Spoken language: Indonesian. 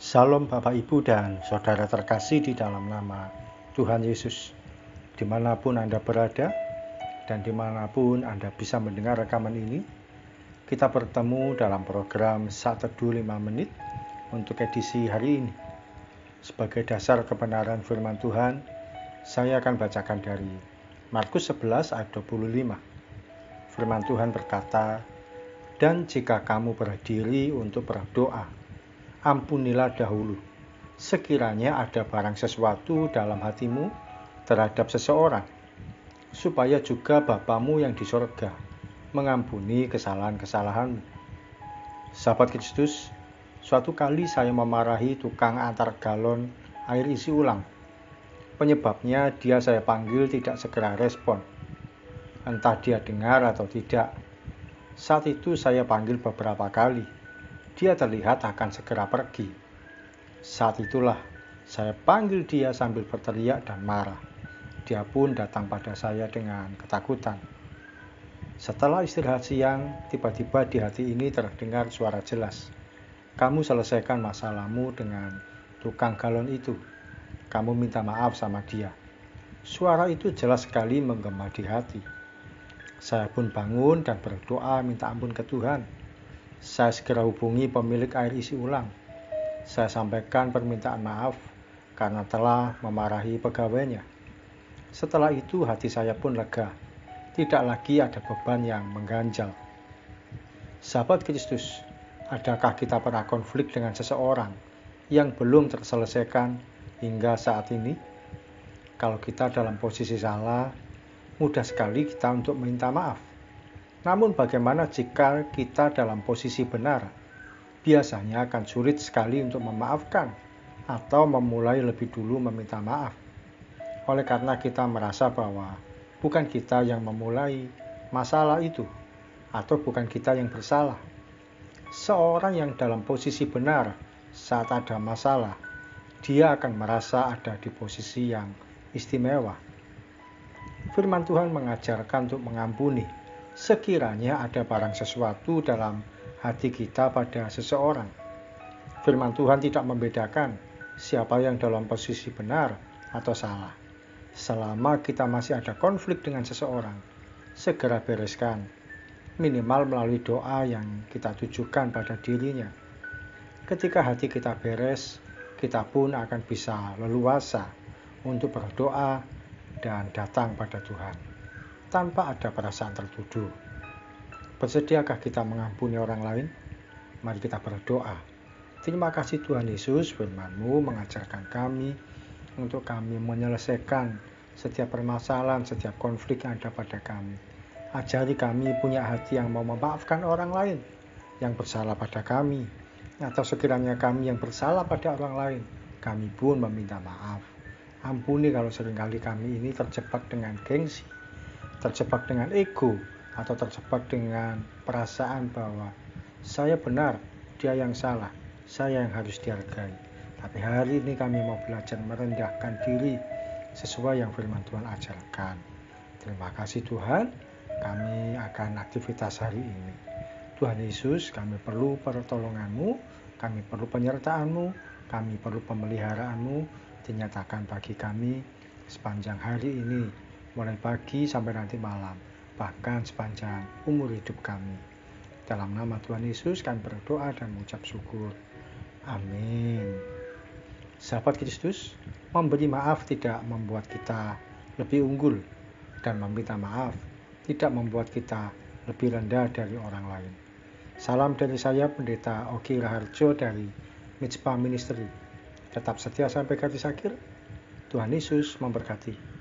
Salam Bapak Ibu dan Saudara terkasih di dalam nama Tuhan Yesus. Dimanapun Anda berada dan dimanapun Anda bisa mendengar rekaman ini, kita bertemu dalam program Saat Teduh 5 Menit untuk edisi hari ini. Sebagai dasar kebenaran firman Tuhan, saya akan bacakan dari Markus 11 ayat 25. Firman Tuhan berkata, "Dan jika kamu berdiri untuk berdoa, ampunilah dahulu, sekiranya ada barang sesuatu dalam hatimu terhadap seseorang, supaya juga Bapamu yang di sorga mengampuni kesalahan-kesalahanmu." Sahabat Kristus, suatu kali saya memarahi tukang antar galon air isi ulang. Penyebabnya saya panggil tidak segera respon. Entah dia dengar atau tidak. Saat itu saya panggil beberapa kali. Dia terlihat akan segera pergi. Saat itulah saya panggil dia sambil berteriak dan marah. Dia pun datang pada saya dengan ketakutan. Setelah istirahat siang, tiba-tiba di hati ini terdengar suara jelas. "Kamu selesaikan masalahmu dengan tukang galon itu. Kamu minta maaf sama dia." Suara itu jelas sekali menggema di hati. Saya pun bangun dan berdoa minta ampun ke Tuhan. Saya segera hubungi pemilik air isi ulang. Saya sampaikan permintaan maaf karena telah memarahi pegawainya. Setelah itu hati saya pun lega. Tidak lagi ada beban yang mengganjal. Sahabat Kristus, adakah kita pernah konflik dengan seseorang yang belum terselesaikan hingga saat ini? Kalau kita dalam posisi salah, mudah sekali kita untuk minta maaf. Namun bagaimana jika kita dalam posisi benar? Biasanya akan sulit sekali untuk memaafkan atau memulai lebih dulu meminta maaf. Oleh karena kita merasa bahwa bukan kita yang memulai masalah itu, atau bukan kita yang bersalah. Seorang yang dalam posisi benar saat ada masalah, dia akan merasa ada di posisi yang istimewa. Firman Tuhan mengajarkan untuk mengampuni sekiranya ada barang sesuatu dalam hati kita pada seseorang. Firman Tuhan tidak membedakan siapa yang dalam posisi benar atau salah. Selama kita masih ada konflik dengan seseorang, segera bereskan, minimal melalui doa yang kita tujukan pada dirinya. Ketika hati kita beres, kita pun akan bisa leluasa untuk berdoa dan datang pada Tuhan tanpa ada perasaan tertuduh. Bersediakah kita mengampuni orang lain? Mari kita berdoa. Terima kasih Tuhan Yesus, firman-Mu mengajarkan kami untuk kami menyelesaikan setiap permasalahan, setiap konflik yang ada pada kami. Ajari kami punya hati yang mau memaafkan orang lain yang bersalah pada kami, atau sekiranya kami yang bersalah pada orang lain, kami pun meminta maaf. Ampuni kalau seringkali kami ini terjebak dengan gengsi, terjebak dengan ego, atau terjebak dengan perasaan bahwa saya benar, dia yang salah, saya yang harus dihargai. Tapi hari ini kami mau belajar merendahkan diri sesuai yang firman Tuhan ajarkan. Terima kasih Tuhan, kami akan aktivitas hari ini. Tuhan Yesus, kami perlu pertolongan-Mu, kami perlu penyertaan-Mu, kami perlu pemeliharaan-Mu, dinyatakan bagi kami sepanjang hari ini, mulai pagi sampai nanti malam, bahkan sepanjang umur hidup kami. Dalam nama Tuhan Yesus kami berdoa dan mengucap syukur. Amin. Sahabat Kristus, memberi maaf tidak membuat kita lebih unggul, dan meminta maaf tidak membuat kita lebih rendah dari orang lain. Salam dari saya, Pendeta Ogi Raharjo dari Mitspa Ministry. Tetap setia sampai garis akhir. Tuhan Yesus memberkati.